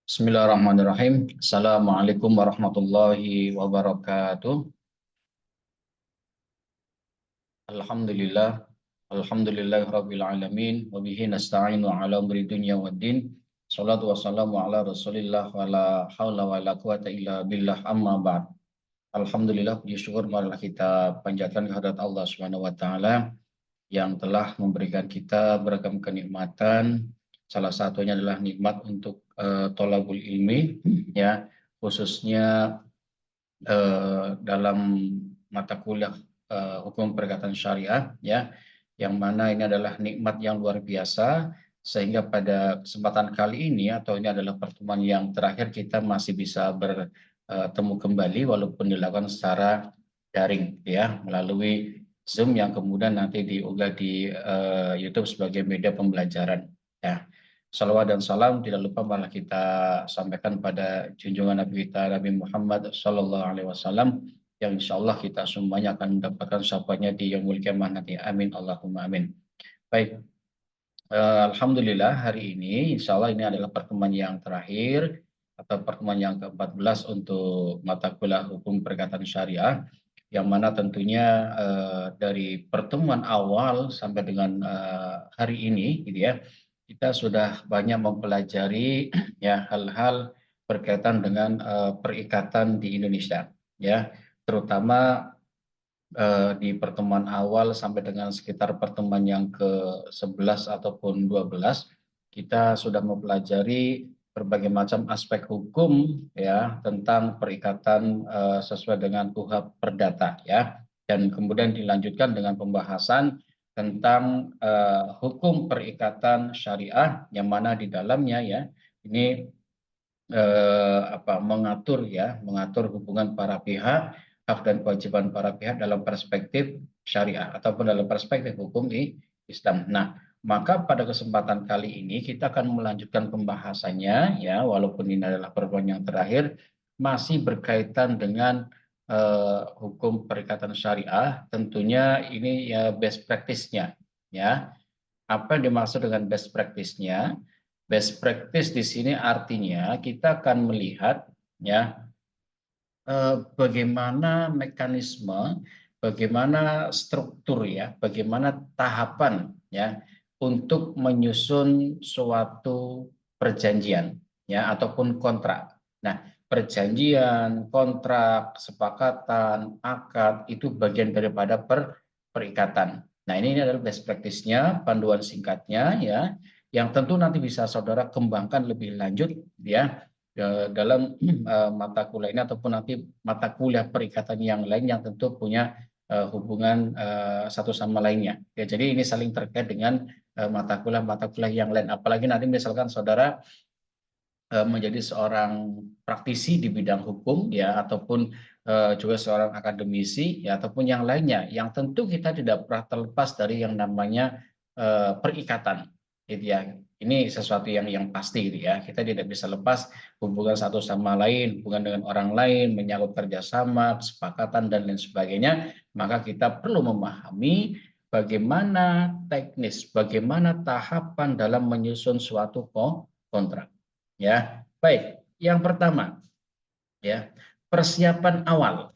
Bismillahirrahmanirrahim. Assalamualaikum warahmatullahi wabarakatuh. Alhamdulillah. Alhamdulillahirabbil alamin wa bihi nasta'inu ala umri dunya waddin. Shalatu wassalamu ala Rasulillah wa la haula wa la quwata illa billah amma ba'd. Alhamdulillah, puji syukur marilah kita panjatkan kehadirat Allah Subhanahu wa taala yang telah memberikan kita beragam kenikmatan. Salah satunya adalah nikmat untuk thalabul ilmi, ya, khususnya dalam mata kuliah hukum perkataan syariah, ya, yang mana ini adalah nikmat yang luar biasa, sehingga pada kesempatan kali ini atau ini adalah pertemuan yang terakhir kita masih bisa bertemu kembali walaupun dilakukan secara daring, ya, melalui Zoom yang kemudian nanti diunggah di YouTube sebagai media pembelajaran, ya. Salawat dan salam tidak lupa malah kita sampaikan pada junjungan Nabi kita Nabi Muhammad Sallallahu Alaihi Wasallam yang insya Allah kita semuanya akan mendapatkan syafaatnya di yaumul kiamah nanti. Amin Allahumma amin. Baik, Alhamdulillah hari ini insya Allah ini adalah pertemuan yang terakhir atau pertemuan yang ke-14 untuk mata kuliah hukum perkataan syariah, yang mana tentunya dari pertemuan awal sampai dengan hari ini gitu ya, kita sudah banyak mempelajari ya hal-hal berkaitan dengan perikatan di Indonesia, ya, terutama di pertemuan awal sampai dengan sekitar pertemuan yang ke-11 ataupun 12, kita sudah mempelajari berbagai macam aspek hukum ya tentang perikatan sesuai dengan KUHP Perdata, ya, dan kemudian dilanjutkan dengan pembahasan tentang hukum perikatan syariah yang mana di dalamnya ya ini mengatur hubungan para pihak, hak dan kewajiban para pihak dalam perspektif syariah ataupun dalam perspektif hukum di Islam. Nah, maka pada kesempatan kali ini kita akan melanjutkan pembahasannya ya, walaupun ini adalah pertemuan yang terakhir, masih berkaitan dengan hukum perikatan syariah. Tentunya ini ya best practice-nya ya. Apa yang dimaksud dengan best practice-nya? Best practice di sini artinya kita akan melihat ya bagaimana mekanisme, bagaimana struktur ya, bagaimana tahapan ya untuk menyusun suatu perjanjian ya ataupun kontrak. Nah, perjanjian, kontrak, kesepakatan, akad itu bagian daripada perikatan. Nah, ini adalah best practice-nya, panduan singkatnya ya, yang tentu nanti bisa saudara kembangkan lebih lanjut ya dalam mata kuliah ini ataupun nanti mata kuliah perikatan yang lain yang tentu punya hubungan satu sama lainnya. Ya, jadi ini saling terkait dengan mata kuliah yang lain. Apalagi nanti misalkan saudara menjadi seorang praktisi di bidang hukum ya ataupun juga seorang akademisi ya ataupun yang lainnya yang tentu kita tidak pernah terlepas dari yang namanya perikatan gitu ya. Ini sesuatu yang pasti gitu ya. Kita tidak bisa lepas hubungan satu sama lain, hubungan dengan orang lain, menyangkut kerjasama, kesepakatan dan lain sebagainya. Maka kita perlu memahami bagaimana teknis, bagaimana tahapan dalam menyusun suatu kontrak. Ya, baik. Yang pertama, ya, persiapan awal.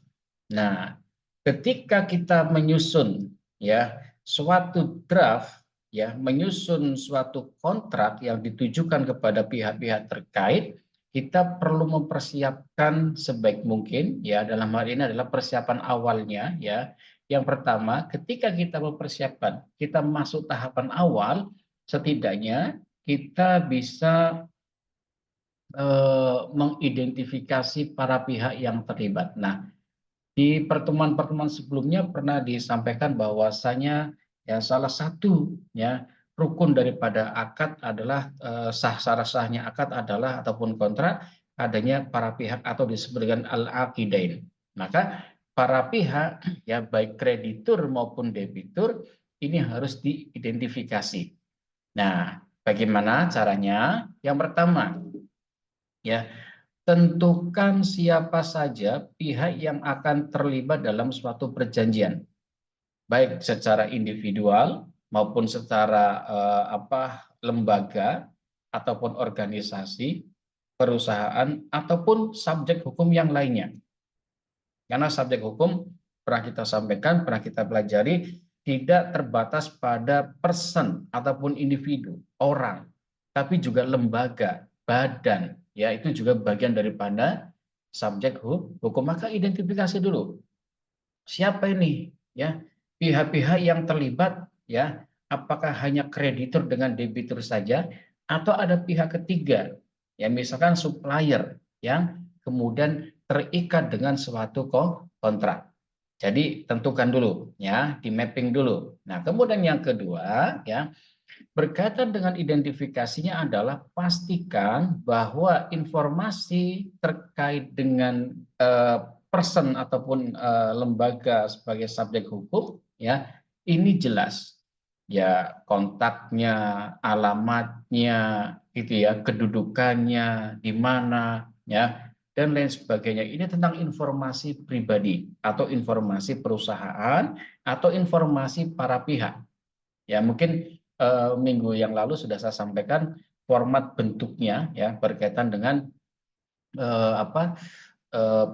Nah, ketika kita menyusun ya suatu draft, ya, menyusun suatu kontrak yang ditujukan kepada pihak-pihak terkait, kita perlu mempersiapkan sebaik mungkin, ya, dalam hal ini adalah persiapan awalnya, ya. Yang pertama, ketika kita mempersiapkan, kita masuk tahapan awal, setidaknya kita bisa mengidentifikasi para pihak yang terlibat. Nah, di pertemuan-pertemuan sebelumnya pernah disampaikan bahwasanya ya salah satu ya rukun daripada akad adalah sah-sahnya akad adalah ataupun kontrak adanya para pihak atau disebut dengan al-aqidain. Maka para pihak ya baik kreditur maupun debitur ini harus diidentifikasi. Nah, bagaimana caranya? Yang pertama, ya, tentukan siapa saja pihak yang akan terlibat dalam suatu perjanjian, baik secara individual maupun secara lembaga ataupun organisasi. perusahaan, ataupun subjek hukum yang lainnya. Karena subjek hukum pernah kita sampaikan, pernah kita pelajari, tidak terbatas pada person ataupun individu, orang, tapi juga lembaga, badan, ya itu juga bagian daripada subjek hukum. Maka identifikasi dulu, siapa ini, ya pihak-pihak yang terlibat, ya apakah hanya kreditur dengan debitur saja, atau ada pihak ketiga, ya misalkan supplier yang kemudian terikat dengan suatu kontrak. Jadi tentukan dulu, ya, di mapping dulu. Nah, kemudian yang kedua, ya, berkaitan dengan identifikasinya adalah pastikan bahwa informasi terkait dengan person ataupun lembaga sebagai subjek hukum, ya, ini jelas. Ya, kontaknya, alamatnya, gitu ya, kedudukannya, di mana, ya, dan lain sebagainya. Ini tentang informasi pribadi atau informasi perusahaan atau informasi para pihak. Ya, mungkin minggu yang lalu sudah saya sampaikan format bentuknya, ya berkaitan dengan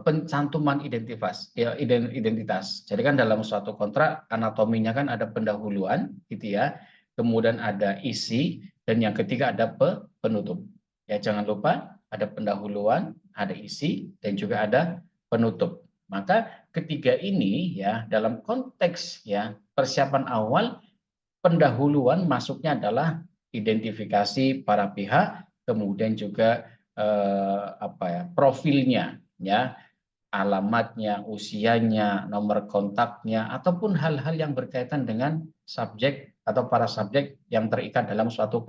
pencantuman identitas, ya, identitas. Jadi kan dalam suatu kontrak anatominya kan ada pendahuluan, gitu ya, kemudian ada isi, dan yang ketiga ada penutup. Ya, jangan lupa ada pendahuluan, ada isi, dan juga ada penutup. Maka ketiga ini, ya, dalam konteks, ya, persiapan awal, pendahuluan masuknya adalah identifikasi para pihak, kemudian juga profilnya, ya, alamatnya, usianya, nomor kontaknya, ataupun hal-hal yang berkaitan dengan subjek atau para subjek yang terikat dalam suatu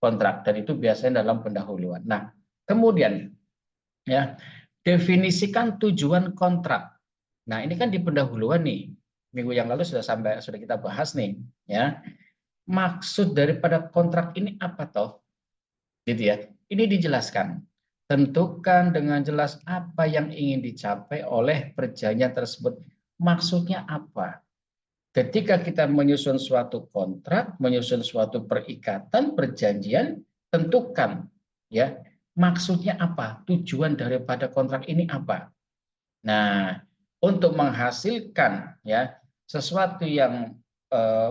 kontrak, dan itu biasanya dalam pendahuluan. Nah, kemudian, ya, definisikan tujuan kontrak. Nah, ini kan di pendahuluan nih. Minggu yang lalu sudah kita bahas nih, ya. Maksud daripada kontrak ini apa toh? Gitu ya. Ini dijelaskan. Tentukan dengan jelas apa yang ingin dicapai oleh perjanjian tersebut. Maksudnya apa? Ketika kita menyusun suatu kontrak, menyusun suatu perikatan, perjanjian, tentukan, ya, maksudnya apa? Tujuan daripada kontrak ini apa? Nah, untuk menghasilkan, ya, sesuatu yang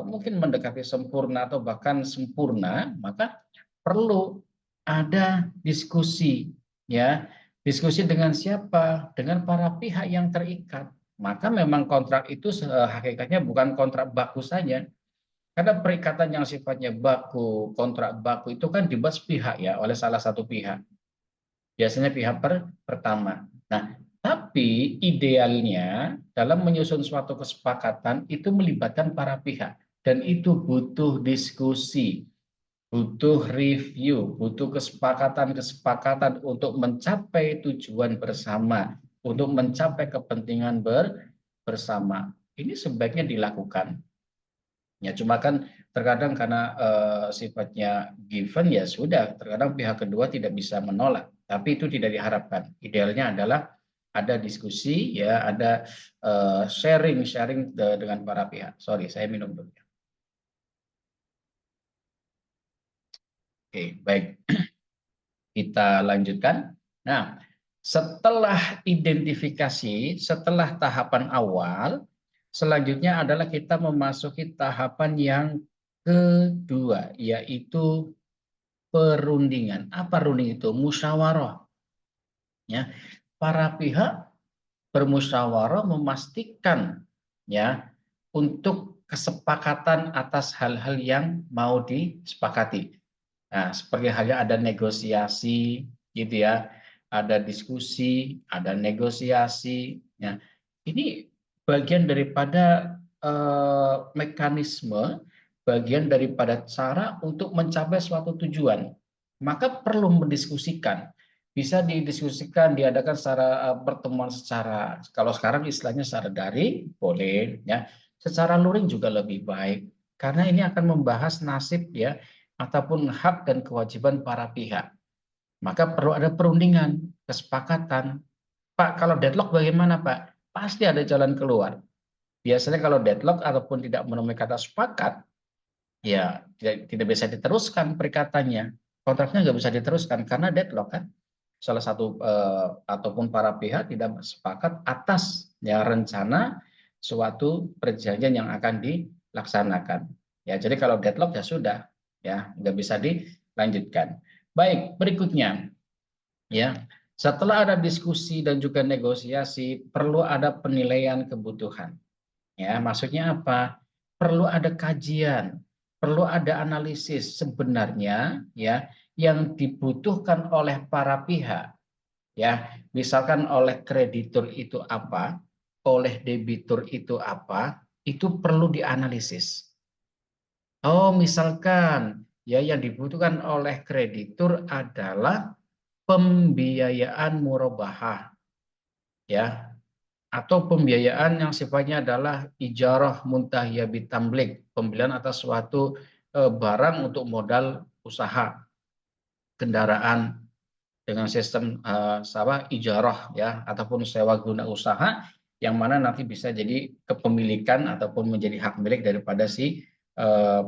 mungkin mendekati sempurna atau bahkan sempurna, maka perlu ada diskusi, ya. Diskusi dengan siapa? Dengan para pihak yang terikat. Maka memang kontrak itu hakikatnya bukan kontrak baku saja. Karena perikatan yang sifatnya baku, kontrak baku itu kan dibuat sepihak, ya, oleh salah satu pihak. Biasanya pihak pertama. Nah, tapi idealnya dalam menyusun suatu kesepakatan itu melibatkan para pihak, dan itu butuh diskusi, butuh review, butuh kesepakatan-kesepakatan untuk mencapai tujuan bersama, untuk mencapai kepentingan bersama. Ini sebaiknya dilakukan. Ya, cuma kan terkadang karena sifatnya given, ya sudah, terkadang pihak kedua tidak bisa menolak. Tapi itu tidak diharapkan. Idealnya adalah ada diskusi, ya, ada sharing dengan para pihak. Sorry, saya minum dulu. Oke, baik. Kita lanjutkan. Nah, setelah identifikasi, setelah tahapan awal, selanjutnya adalah kita memasuki tahapan yang kedua, yaitu perundingan. Apa runding itu? Musyawarah. Ya, para pihak bermusyawarah memastikan, ya, untuk kesepakatan atas hal-hal yang mau disepakati. Nah, seperti halnya ada negosiasi, gitu ya, ada diskusi, ada negosiasi. Ya, ini bagian daripada mekanisme, bagian daripada cara untuk mencapai suatu tujuan. Maka perlu mendiskusikan. Bisa didiskusikan, diadakan secara pertemuan secara, kalau sekarang istilahnya secara daring, boleh, ya. Secara luring juga lebih baik. Karena ini akan membahas nasib, ya, ataupun hak dan kewajiban para pihak. Maka perlu ada perundingan, kesepakatan. Pak, kalau deadlock bagaimana, Pak? Pasti ada jalan keluar. Biasanya kalau deadlock ataupun tidak menemui kata sepakat, ya tidak bisa diteruskan perikatannya. Kontraknya nggak bisa diteruskan karena deadlock kan. salah satu ataupun para pihak tidak sepakat atas ya rencana suatu perjanjian yang akan dilaksanakan. Ya, jadi kalau deadlock ya sudah, ya nggak bisa dilanjutkan. Baik, berikutnya ya. Setelah ada diskusi dan juga negosiasi, perlu ada penilaian kebutuhan. Ya, maksudnya apa? Perlu ada kajian, perlu ada analisis sebenarnya ya yang dibutuhkan oleh para pihak ya. Misalkan oleh kreditur itu apa, oleh debitur itu apa, itu perlu dianalisis. Oh, misalkan ya yang dibutuhkan oleh kreditur adalah pembiayaan murabahah ya, atau pembiayaan yang sifatnya adalah ijarah muntahiyah bitamlik, pembelian atas suatu barang untuk modal usaha kendaraan dengan sistem ijarah ya, ataupun sewa guna usaha yang mana nanti bisa jadi kepemilikan ataupun menjadi hak milik daripada si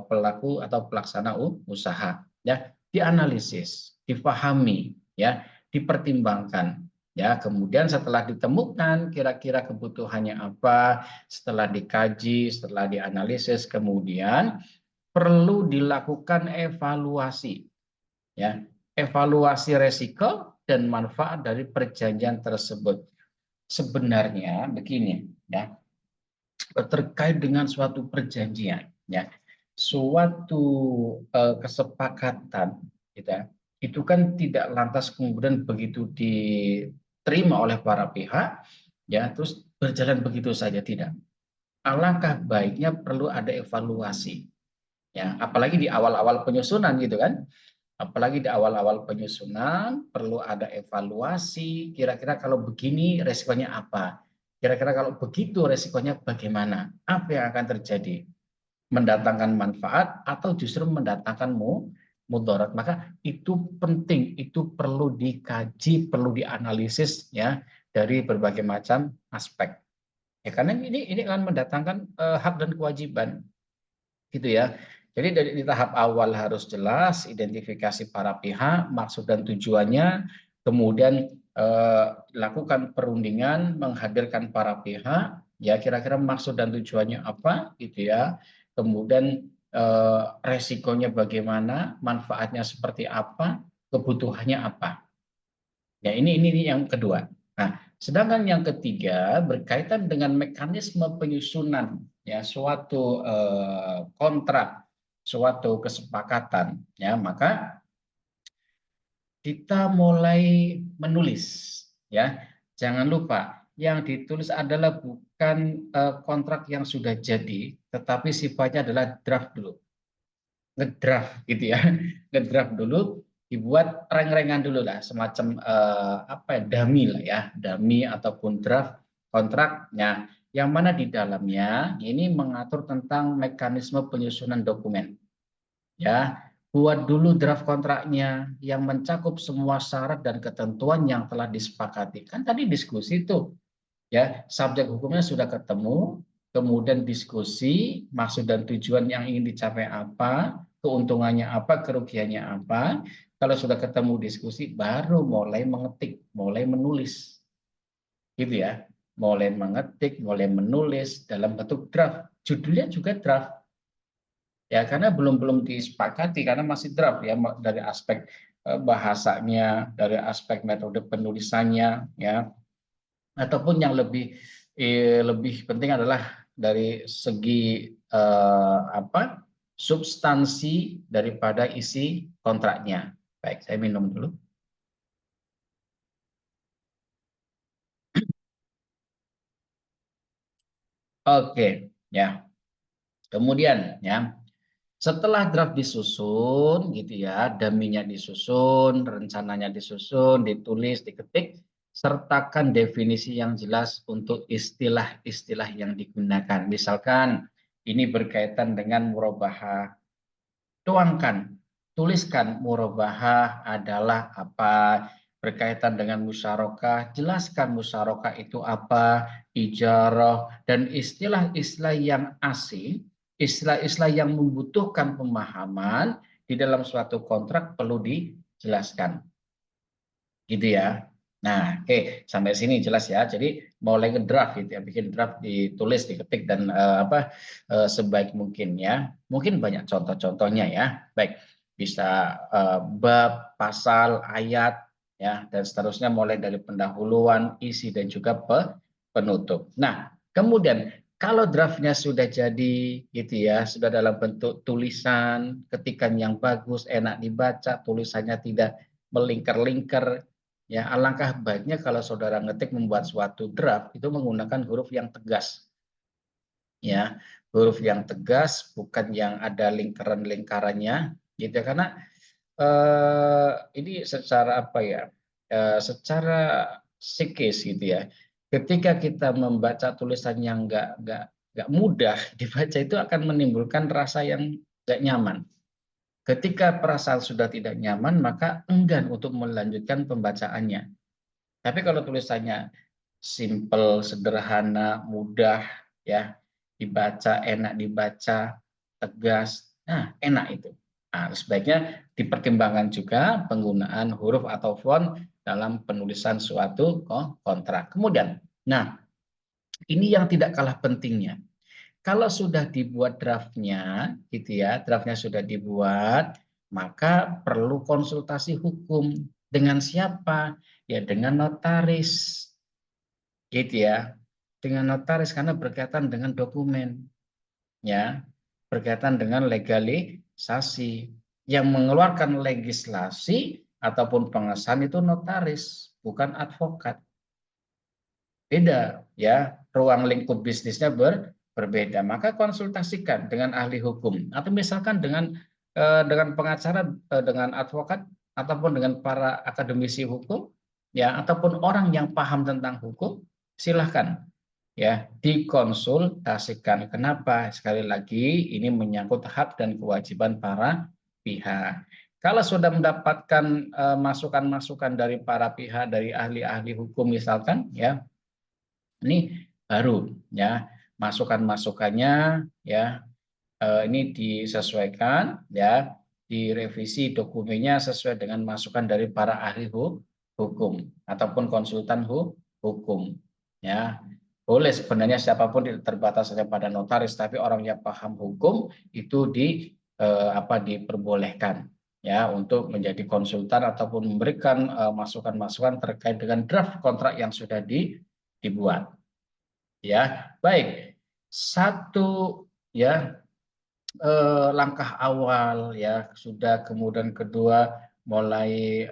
pelaku atau pelaksana usaha ya. Dianalisis, dipahami ya, dipertimbangkan ya. Kemudian setelah ditemukan kira-kira kebutuhannya apa, setelah dikaji, setelah dianalisis, kemudian perlu dilakukan evaluasi ya, evaluasi resiko dan manfaat dari perjanjian tersebut. Sebenarnya begini ya, terkait dengan suatu perjanjian ya, suatu kesepakatan gitu ya, itu kan tidak lantas kemudian begitu diterima oleh para pihak ya terus berjalan begitu saja, tidak. Alangkah baiknya perlu ada evaluasi ya, apalagi di awal-awal penyusunan gitu kan. Apalagi di awal-awal penyusunan perlu ada evaluasi, kira-kira kalau begini resikonya apa? Kira-kira kalau begitu resikonya bagaimana? Apa yang akan terjadi? Mendatangkan manfaat atau justru mendatangkan mudarat? Maka itu penting, itu perlu dikaji, perlu dianalisis ya dari berbagai macam aspek. Ya, karena ini akan mendatangkan hak dan kewajiban gitu ya. Jadi di tahap awal harus jelas identifikasi para pihak, maksud dan tujuannya, kemudian lakukan perundingan, menghadirkan para pihak, ya kira-kira maksud dan tujuannya apa, gitu ya. Kemudian resikonya bagaimana, manfaatnya seperti apa, kebutuhannya apa. Ya ini yang kedua. Nah, sedangkan yang ketiga berkaitan dengan mekanisme penyusunan ya suatu kontrak, suatu kesepakatan ya, maka kita mulai menulis ya. Jangan lupa yang ditulis adalah bukan kontrak yang sudah jadi, tetapi sifatnya adalah draft dulu. Ngedraft gitu ya. Ngedraft dulu, dibuat reng-rengan dulu lah, semacam apa ya, dummy lah ya, dummy ataupun draft kontraknya, yang mana di dalamnya ini mengatur tentang mekanisme penyusunan dokumen. Ya, buat dulu draft kontraknya yang mencakup semua syarat dan ketentuan yang telah disepakati. Kan tadi diskusi tuh, ya, subjek hukumnya sudah ketemu, kemudian diskusi maksud dan tujuan yang ingin dicapai apa, keuntungannya apa, kerugiannya apa. Kalau sudah ketemu diskusi, baru mulai mengetik, mulai menulis gitu ya, mulai mengetik, mulai menulis dalam bentuk draft. Judulnya juga draft ya, karena belum belum disepakati, karena masih draft ya, dari aspek bahasanya, dari aspek metode penulisannya ya, ataupun yang lebih penting adalah dari segi apa, substansi daripada isi kontraknya. Baik, saya minum dulu. Oke, ya. Kemudian ya, setelah draft disusun gitu ya, daminya disusun, rencananya disusun, ditulis, diketik, sertakan definisi yang jelas untuk istilah-istilah yang digunakan. Misalkan ini berkaitan dengan murabahah, tuangkan, tuliskan murabahah adalah apa, berkaitan dengan musyarakah, jelaskan musyarakah itu apa, ijarah, dan istilah-istilah yang asing, istilah-istilah yang membutuhkan pemahaman di dalam suatu kontrak perlu dijelaskan. gitu ya. Nah, oke, sampai sini jelas ya. Jadi mulai ngedraft gitu ya, bikin draft, ditulis, diketik dan sebaik mungkin ya. Mungkin banyak contoh-contohnya ya. Baik, bisa bab, pasal, ayat ya dan seterusnya mulai dari pendahuluan, isi dan juga penutup. Nah, kemudian kalau draftnya sudah jadi gitu ya, sudah dalam bentuk tulisan, ketikan yang bagus, enak dibaca, tulisannya tidak melingkar-lingkar. Ya, alangkah baiknya kalau saudara ngetik membuat suatu draft itu menggunakan huruf yang tegas. Ya, huruf yang tegas, bukan yang ada lingkaran-lingkarannya, gitu ya. Karena ini secara apa ya? Secara psikis gitu ya. Ketika kita membaca tulisan yang nggak mudah dibaca itu akan menimbulkan rasa yang nggak nyaman. Ketika perasaan sudah tidak nyaman, maka enggan untuk melanjutkan pembacaannya. Tapi kalau tulisannya simple, sederhana, mudah, ya, dibaca, enak dibaca, tegas, nah enak itu. Nah, sebaiknya dipertimbangkan juga penggunaan huruf atau font dalam penulisan suatu kontrak. Kemudian, nah ini yang tidak kalah pentingnya. Kalau sudah dibuat draftnya, gitu ya, draftnya sudah dibuat, maka perlu konsultasi hukum dengan siapa? Ya dengan notaris, gitu ya. Dengan notaris karena berkaitan dengan dokumen, ya, berkaitan dengan legalisasi. Yang mengeluarkan legislasi ataupun pengesahan itu notaris, bukan advokat. Beda ya, ruang lingkup bisnisnya berbeda. Maka konsultasikan dengan ahli hukum atau misalkan dengan pengacara, dengan advokat ataupun dengan para akademisi hukum ya ataupun orang yang paham tentang hukum, silahkan ya dikonsultasikan. Kenapa? Sekali lagi ini menyangkut hak dan kewajiban para pihak. Kalau sudah mendapatkan masukan-masukan dari para pihak, dari ahli-ahli hukum misalkan ya, ini baru ya masukan-masukannya ya, ini disesuaikan ya, direvisi dokumennya sesuai dengan masukan dari para ahli hukum ataupun konsultan hukum ya. Boleh sebenarnya siapapun, tidak terbatas saja pada notaris, tapi orang yang paham hukum itu diperbolehkan ya untuk menjadi konsultan ataupun memberikan masukan-masukan terkait dengan draft kontrak yang sudah dibuat. Ya, baik. Satu ya langkah awal ya sudah, kemudian kedua mulai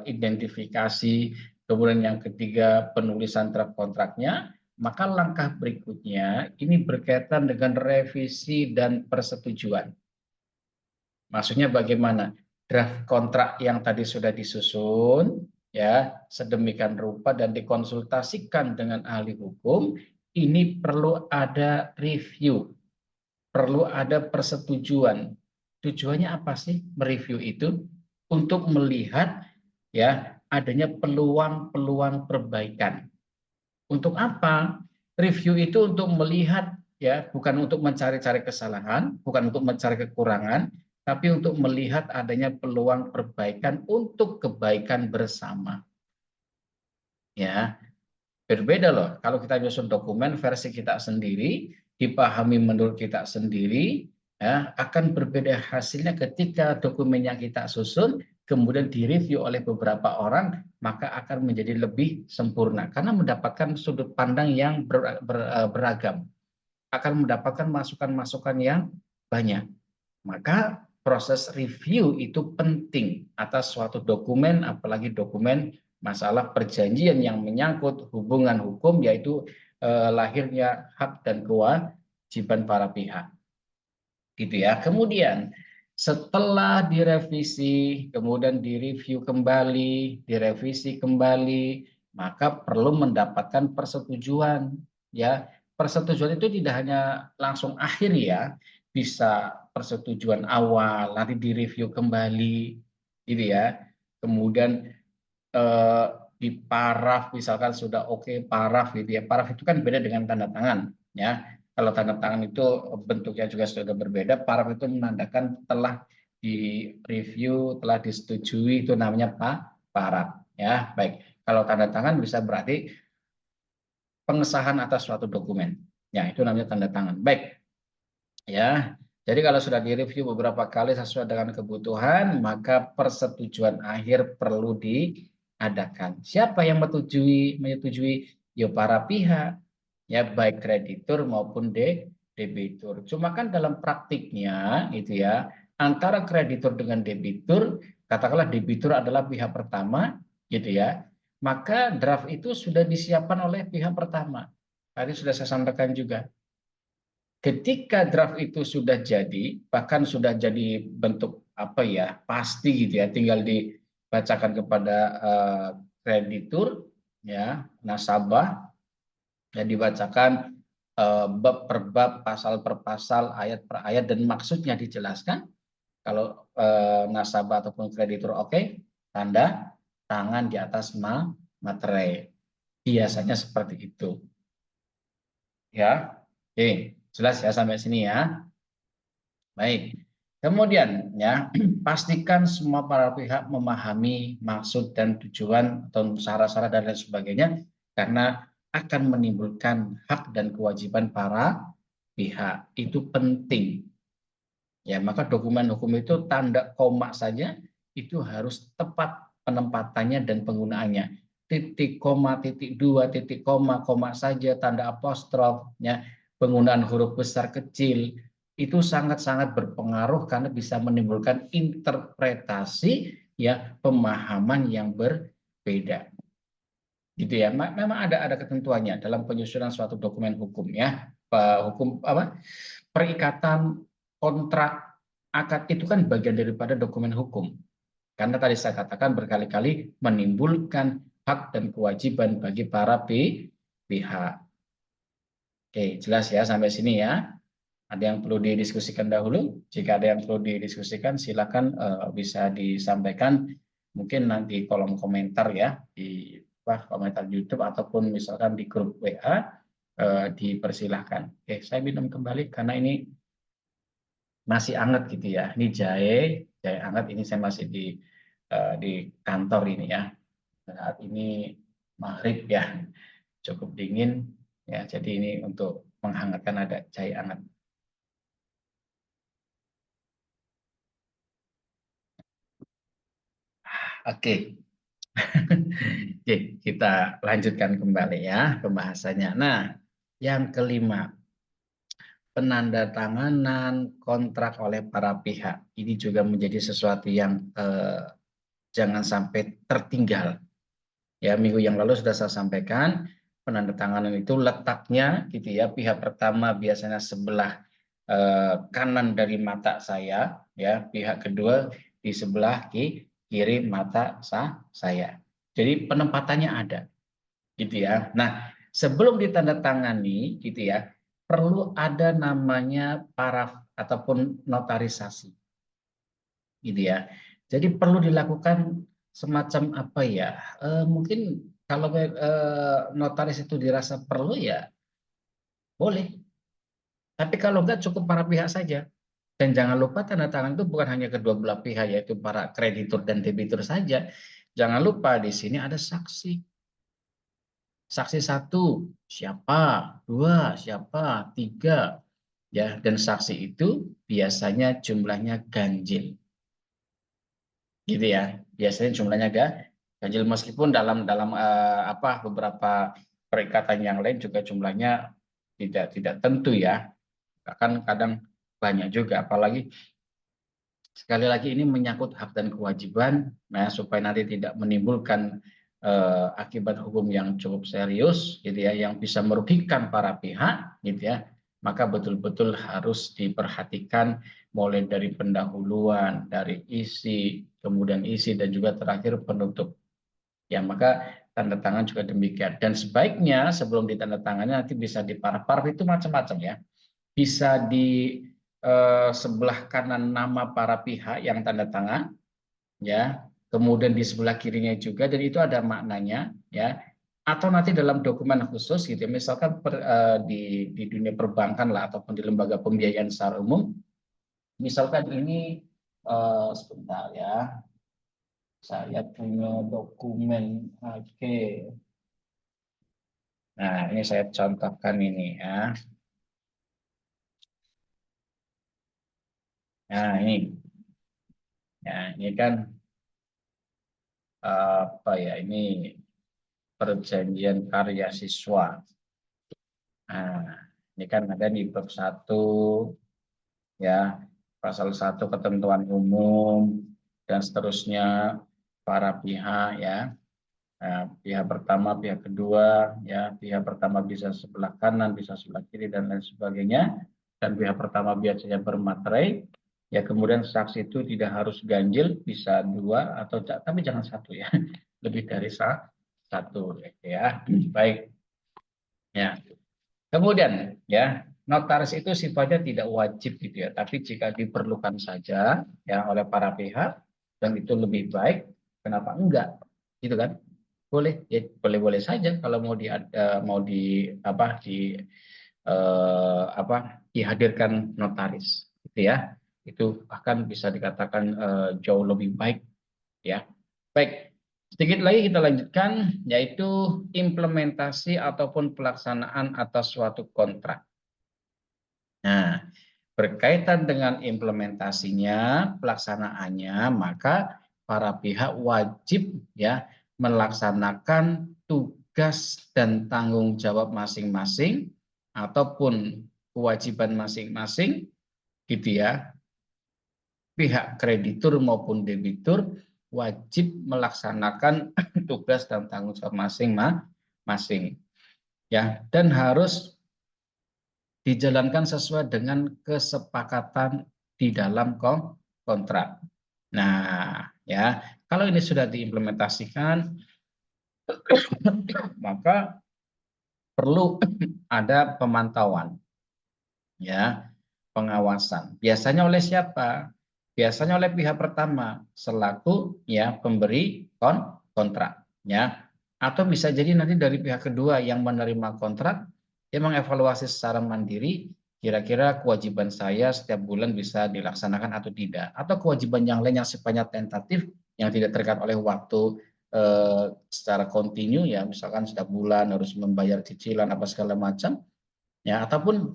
identifikasi, kemudian yang ketiga penulisan draft kontraknya, maka langkah berikutnya ini berkaitan dengan revisi dan persetujuan. Maksudnya bagaimana? Draft kontrak yang tadi sudah disusun ya sedemikian rupa dan dikonsultasikan dengan ahli hukum, ini perlu ada review, perlu ada persetujuan. Tujuannya apa sih mereview itu? Untuk melihat ya adanya peluang-peluang perbaikan. Untuk apa? Review itu untuk melihat ya, bukan untuk mencari-cari kesalahan, bukan untuk mencari kekurangan, tapi untuk melihat adanya peluang perbaikan untuk kebaikan bersama. Ya, berbeda loh. Kalau kita nyusun dokumen versi kita sendiri, dipahami menurut kita sendiri, ya, akan berbeda hasilnya ketika dokumen yang kita susun kemudian direview oleh beberapa orang, maka akan menjadi lebih sempurna karena mendapatkan sudut pandang yang beragam, akan mendapatkan masukan-masukan yang banyak. Maka proses review itu penting atas suatu dokumen, apalagi dokumen masalah perjanjian yang menyangkut hubungan hukum, yaitu lahirnya hak dan kewajiban para pihak. Gitu ya. Kemudian setelah direvisi, kemudian direview kembali, direvisi kembali, maka perlu mendapatkan persetujuan ya. Persetujuan itu tidak hanya langsung akhir ya, bisa persetujuan awal, nanti direview kembali gitu ya. Kemudian eh, di paraf misalkan sudah oke, paraf gitu ya. Paraf itu kan beda dengan tanda tangan ya. Kalau tanda tangan itu bentuknya juga sudah berbeda, paraf itu menandakan telah direview, telah disetujui, itu namanya para. Ya, baik. Kalau tanda tangan bisa berarti pengesahan atas suatu dokumen. Ya, itu namanya tanda tangan. Baik. Ya. Jadi kalau sudah direview beberapa kali sesuai dengan kebutuhan, maka persetujuan akhir perlu diadakan. Siapa yang menyetujui? Ya para pihak, ya baik kreditur maupun debitur. Cuma kan dalam praktiknya itu ya, antara kreditur dengan debitur, katakanlah debitur adalah pihak pertama, gitu ya, maka draft itu sudah disiapkan oleh pihak pertama. Tadi sudah saya sampaikan juga. Ketika draft itu sudah jadi, bahkan sudah jadi bentuk apa ya, pasti gitu ya, tinggal dibacakan kepada kreditur, ya, nasabah, dan dibacakan bab per bab, pasal per pasal, ayat per ayat, dan maksudnya dijelaskan. Kalau nasabah ataupun kreditur oke, tanda tangan di atas materai. Biasanya seperti itu. Ya, oke, jelas ya sampai sini ya. Baik. Kemudian ya, pastikan semua para pihak memahami maksud dan tujuan atau syarat-syarat dan lain sebagainya karena akan menimbulkan hak dan kewajiban para pihak. Itu penting. Ya, maka dokumen hukum itu tanda koma saja itu harus tepat penempatannya dan penggunaannya. Titik koma, titik dua, titik koma, koma saja, tanda apostrof, ya, penggunaan huruf besar kecil itu sangat-sangat berpengaruh karena bisa menimbulkan interpretasi ya pemahaman yang berbeda. Gitu ya. Memang ada ketentuannya dalam penyusunan suatu dokumen hukum ya. Hukum apa? Perikatan, kontrak, akad itu kan bagian daripada dokumen hukum. Karena tadi saya katakan berkali-kali menimbulkan hak dan kewajiban bagi para pihak. Oke, jelas ya sampai sini ya. Ada yang perlu didiskusikan dahulu? Jika ada yang perlu didiskusikan, silakan bisa disampaikan mungkin nanti kolom komentar ya di komentar YouTube ataupun misalkan di grup WA dipersilahkan. Oke, saya minum kembali karena ini masih hangat gitu ya. Ini jahe hangat. Ini saya masih di kantor ini ya. Saat ini maghrib ya, cukup dingin ya. Jadi ini untuk menghangatkan ada jahe hangat. Oke. Oke, kita lanjutkan kembali ya pembahasannya. Nah, yang kelima, penandatanganan kontrak oleh para pihak. Ini juga menjadi sesuatu yang jangan sampai tertinggal. Ya, minggu yang lalu sudah saya sampaikan, penandatanganan itu letaknya gitu ya, pihak pertama biasanya sebelah kanan dari mata saya, ya, pihak kedua di sebelah kiri mata saya. Jadi penempatannya ada, gitu ya. Nah, sebelum ditandatangani, gitu ya, perlu ada namanya paraf ataupun notarisasi, gitu ya. Jadi perlu dilakukan semacam apa ya? Mungkin kalau notaris itu dirasa perlu ya boleh. Tapi kalau enggak cukup para pihak saja. Dan jangan lupa tanda tangan itu bukan hanya kedua belah pihak yaitu para kreditur dan debitur saja. Jangan lupa di sini ada saksi. Saksi satu siapa, dua siapa, tiga, ya. Dan saksi itu biasanya jumlahnya ganjil, gitu ya. Biasanya jumlahnya ganjil meskipun dalam dalam apa beberapa perikatan yang lain juga jumlahnya tidak tentu ya. Bahkan kadang banyak juga, apalagi sekali lagi ini menyangkut hak dan kewajiban, nah supaya nanti tidak menimbulkan akibat hukum yang cukup serius, gitu ya, yang bisa merugikan para pihak, gitu ya, maka betul-betul harus diperhatikan mulai dari pendahuluan, dari isi, kemudian isi, dan juga terakhir penutup. Ya, maka tanda tangan juga demikian. Dan sebaiknya sebelum ditandatangani nanti bisa diparaf-paraf itu macam-macam ya. Bisa di sebelah kanan nama para pihak yang tanda tangan, ya, kemudian di sebelah kirinya juga, dan itu ada maknanya, ya, atau nanti dalam dokumen khusus gitu, misalkan di dunia perbankan lah ataupun di lembaga pembiayaan secara umum, misalkan ini sebentar ya, Saya punya dokumen. Oke. Nah, ini saya contohkan ini ya. Nah, ini. Ya, ini kan apa ya? Ini perjanjian karya siswa. Nah, ini kan ada di bab 1 ya, pasal 1 ketentuan umum dan seterusnya para pihak ya. Nah, pihak pertama, pihak kedua, ya, pihak pertama bisa sebelah kanan, bisa sebelah kiri dan lain sebagainya. Dan pihak pertama biasanya bermaterai, ya kemudian saksi itu tidak harus ganjil, bisa 2 atau tapi jangan 1 ya, lebih dari 1 ya. Baik, ya. Kemudian ya notaris itu sifatnya tidak wajib gitu ya, tapi jika diperlukan saja ya oleh para pihak dan itu lebih baik, kenapa enggak? Gitu kan? Boleh, ya boleh-boleh saja kalau mau mau di apa dihadirkan notaris, gitu ya. Itu bahkan bisa dikatakan jauh lebih baik, ya. Baik, sedikit lagi kita lanjutkan, yaitu implementasi ataupun pelaksanaan atas suatu kontrak. Nah, berkaitan dengan implementasinya, pelaksanaannya, maka para pihak wajib ya melaksanakan tugas dan tanggung jawab masing-masing ataupun kewajiban masing-masing gitu ya. Pihak kreditur maupun debitur wajib melaksanakan tugas dan tanggung jawab masing-masing ya, dan harus dijalankan sesuai dengan kesepakatan di dalam kontrak. Nah, ya, kalau ini sudah diimplementasikan, maka perlu ada pemantauan, ya, pengawasan. Biasanya oleh siapa? Biasanya oleh pihak pertama selaku ya pemberi kontrak, ya. Atau bisa jadi nanti dari pihak kedua yang menerima kontrak dia mengevaluasi secara mandiri kira-kira kewajiban saya setiap bulan bisa dilaksanakan atau tidak, atau kewajiban yang lain yang sifatnya tentatif yang tidak terikat oleh waktu secara kontinu ya, misalkan setiap bulan harus membayar cicilan apa segala macam ya, ataupun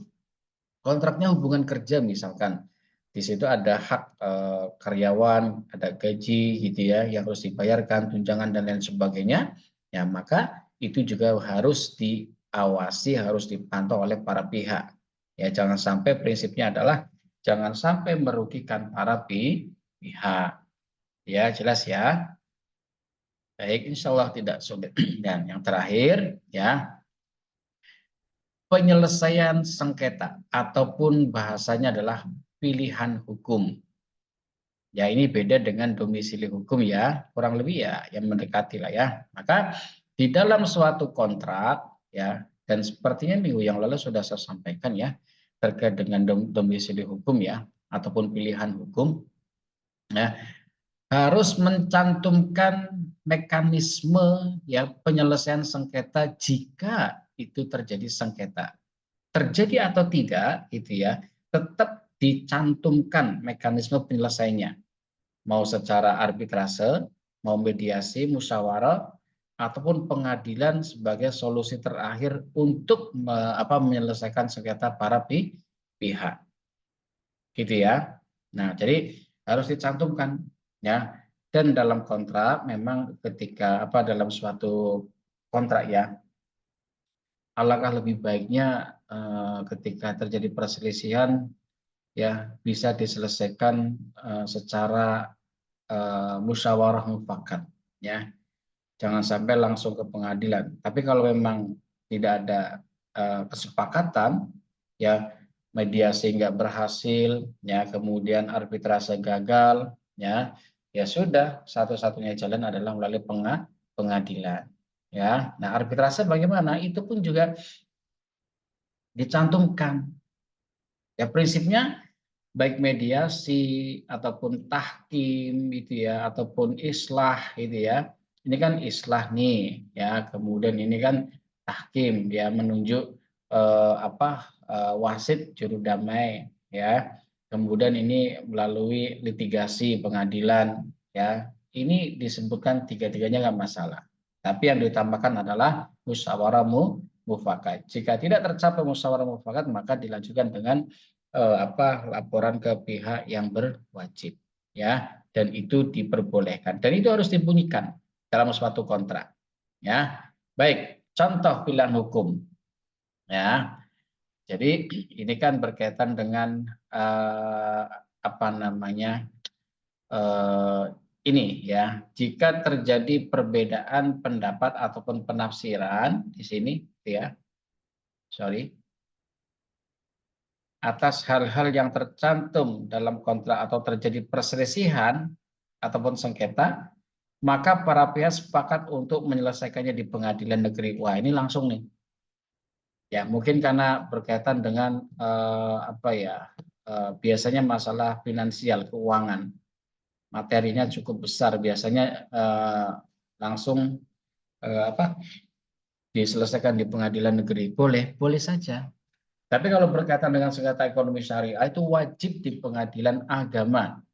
kontraknya hubungan kerja misalkan. Di situ ada hak karyawan, ada gaji gitu ya yang harus dibayarkan, tunjangan dan lain sebagainya. Ya, maka itu juga harus diawasi, harus dipantau oleh para pihak. Ya, jangan sampai prinsipnya adalah jangan sampai merugikan para pihak. Ya, jelas ya. Baik, insya Allah tidak sulit. Dan yang terakhir, ya, penyelesaian sengketa ataupun bahasanya adalah pilihan hukum. Ya, ini beda dengan domisili hukum ya, kurang lebih ya yang mendekati lah ya. Maka di dalam suatu kontrak ya, dan sepertinya minggu yang lalu sudah saya sampaikan ya terkait dengan domisili hukum ya ataupun pilihan hukum ya, harus mencantumkan mekanisme ya penyelesaian sengketa jika itu terjadi sengketa. Terjadi atau tidak gitu ya, tetap dicantumkan mekanisme penyelesaiannya, mau secara arbitrase, mau mediasi, musyawarah, ataupun pengadilan sebagai solusi terakhir untuk menyelesaikan sengketa para pihak, gitu ya. Nah, jadi harus dicantumkan ya. Dan dalam kontrak memang ketika dalam suatu kontrak ya, alangkah lebih baiknya ketika terjadi perselisihan ya bisa diselesaikan secara musyawarah mufakat ya, jangan sampai langsung ke pengadilan. Tapi kalau memang tidak ada kesepakatan ya, mediasi nggak berhasil ya, kemudian arbitrase gagal ya, ya sudah, satu-satunya jalan adalah melalui pengadilan ya. Nah, arbitrase bagaimana itu pun juga dicantumkan ya, prinsipnya baik mediasi ataupun tahkim gitu ya, ataupun islah gitu ya. Ini kan islah nih ya, kemudian ini kan tahkim, dia menunjuk wasit juru damai ya. Kemudian ini melalui litigasi pengadilan ya. ini disebutkan tiga-tiganya nggak masalah. Tapi yang ditambahkan adalah musyawarah mufakat. Jika tidak tercapai musyawarah mufakat, maka dilanjutkan dengan laporan ke pihak yang berwajib, ya. Dan itu diperbolehkan. Dan itu harus dibunyikan dalam suatu kontrak, ya. Baik, contoh pilihan hukum, ya. Jadi ini kan berkaitan dengan apa namanya? Ini ya, jika terjadi perbedaan pendapat ataupun penafsiran di sini, ya, sorry, atas hal-hal yang tercantum dalam kontrak atau terjadi perselisihan ataupun sengketa, maka para pihak sepakat untuk menyelesaikannya di pengadilan negeri. Wah, ini langsung nih. Ya, mungkin karena berkaitan dengan apa ya? Biasanya masalah finansial, keuangan. Materinya cukup besar, biasanya langsung apa diselesaikan di pengadilan negeri. Boleh, boleh saja. Tapi kalau berkaitan dengan sengketa ekonomi syariah itu wajib di pengadilan agama.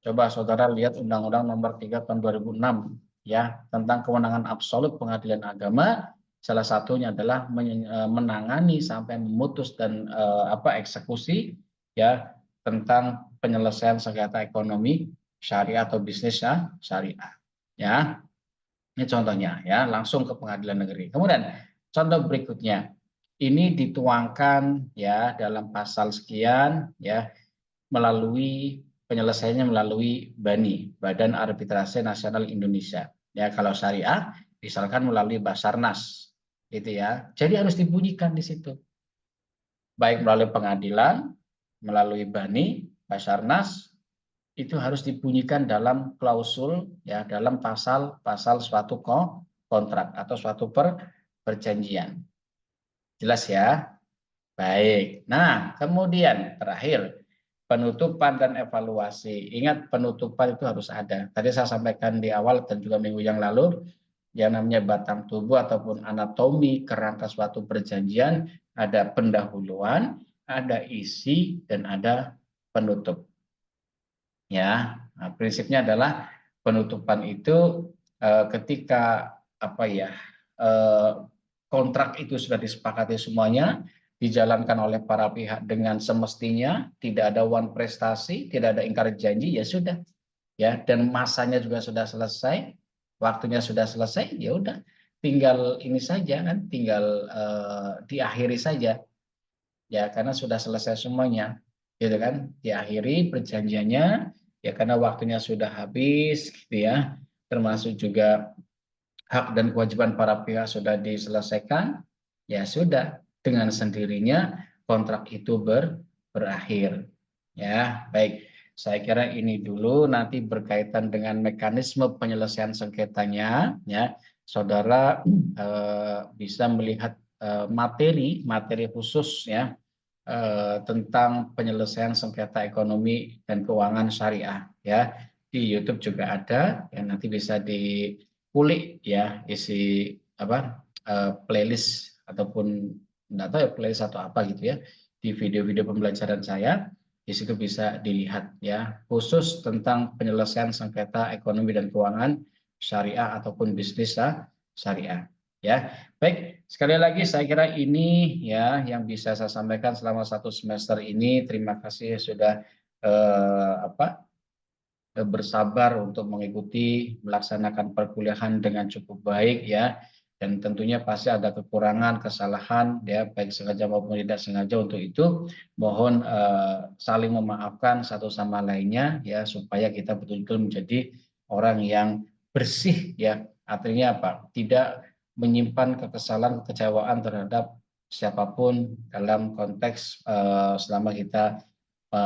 Coba saudara lihat Undang-Undang Nomor 3 Tahun 2006 ya, tentang kewenangan absolut pengadilan agama. Salah satunya adalah menangani sampai memutus dan eksekusi ya tentang penyelesaian sengketa ekonomi syariah atau bisnis syariah. Ya, ini contohnya ya, langsung ke pengadilan negeri. Kemudian contoh berikutnya, ini dituangkan ya dalam pasal sekian ya, melalui penyelesaiannya melalui BANI, Badan Arbitrase Nasional Indonesia. Ya, kalau syariah misalkan melalui Basarnas gitu ya. Jadi harus dibunyikan di situ. Baik melalui pengadilan, melalui BANI, Basarnas, itu harus dibunyikan dalam klausul ya, dalam pasal-pasal suatu kontrak atau suatu perjanjian. Jelas ya? Baik. Nah, kemudian terakhir penutupan dan evaluasi. Ingat, penutupan itu harus ada. Tadi saya sampaikan di awal dan juga minggu yang lalu, yang namanya batang tubuh ataupun anatomi kerangka suatu perjanjian, ada pendahuluan, ada isi, dan ada penutup. Ya, nah, prinsipnya adalah penutupan itu ketika apa ya kontrak itu sudah disepakati semuanya, dijalankan oleh para pihak dengan semestinya, tidak ada wan prestasi, tidak ada ingkar janji, ya sudah, ya, dan masanya juga sudah selesai, waktunya sudah selesai, ya udah, tinggal ini saja kan, tinggal diakhiri saja, ya, karena sudah selesai semuanya, gitu kan, diakhiri perjanjiannya, ya, karena waktunya sudah habis, gitu ya, termasuk juga hak dan kewajiban para pihak sudah diselesaikan, ya sudah, dengan sendirinya kontrak itu berakhir. Ya, baik. Saya kira ini dulu, nanti berkaitan dengan mekanisme penyelesaian sengketanya, ya, saudara bisa melihat materi khusus ya tentang penyelesaian sengketa ekonomi dan keuangan syariah ya. Di YouTube juga ada, yang nanti bisa dikulik ya isi apa playlist ataupun enggak tahu ya playlist atau apa gitu ya, di video-video pembelajaran saya. Di situ bisa dilihat ya, khusus tentang penyelesaian sengketa ekonomi dan keuangan syariah ataupun bisnis syariah ya. Baik, sekali lagi saya kira ini ya yang bisa saya sampaikan selama satu semester ini. Terima kasih sudah bersabar untuk mengikuti melaksanakan perkuliahan dengan cukup baik ya. Dan tentunya pasti ada kekurangan, kesalahan ya, baik sengaja maupun tidak sengaja. Untuk itu mohon saling memaafkan satu sama lainnya ya, supaya kita betul-betul menjadi orang yang bersih ya. Artinya apa? Tidak menyimpan kekesalan, kekecewaan terhadap siapapun dalam konteks selama kita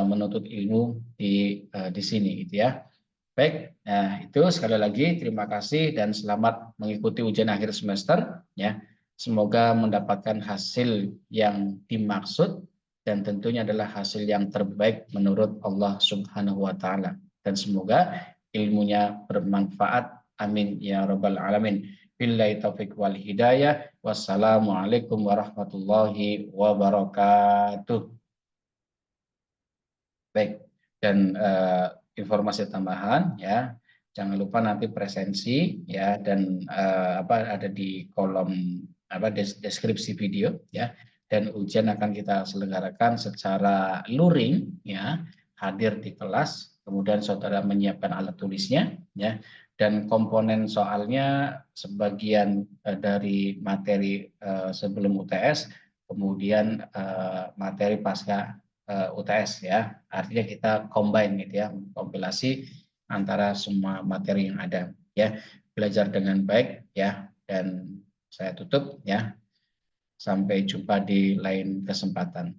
menuntut ilmu di sini gitu ya. Baik, nah itu sekali lagi terima kasih dan selamat mengikuti ujian akhir semester ya. Semoga mendapatkan hasil yang dimaksud dan tentunya adalah hasil yang terbaik menurut Allah Subhanahu wa taala, dan semoga ilmunya bermanfaat. Amin ya rabbal alamin. Billahi taufik wal hidayah. Wassalamualaikum warahmatullahi wabarakatuh. Baik, dan informasi tambahan ya, Jangan lupa nanti presensi ya, dan ada di kolom deskripsi video ya. Dan ujian akan kita selenggarakan secara luring ya, hadir di kelas, kemudian saudara menyiapkan alat tulisnya ya. Dan komponen soalnya sebagian dari materi sebelum UTS, kemudian materi pasca UTS ya. Artinya kita combine gitu ya, kompilasi antara semua materi yang ada ya. Belajar dengan baik ya, dan saya tutup ya. Sampai jumpa di lain kesempatan.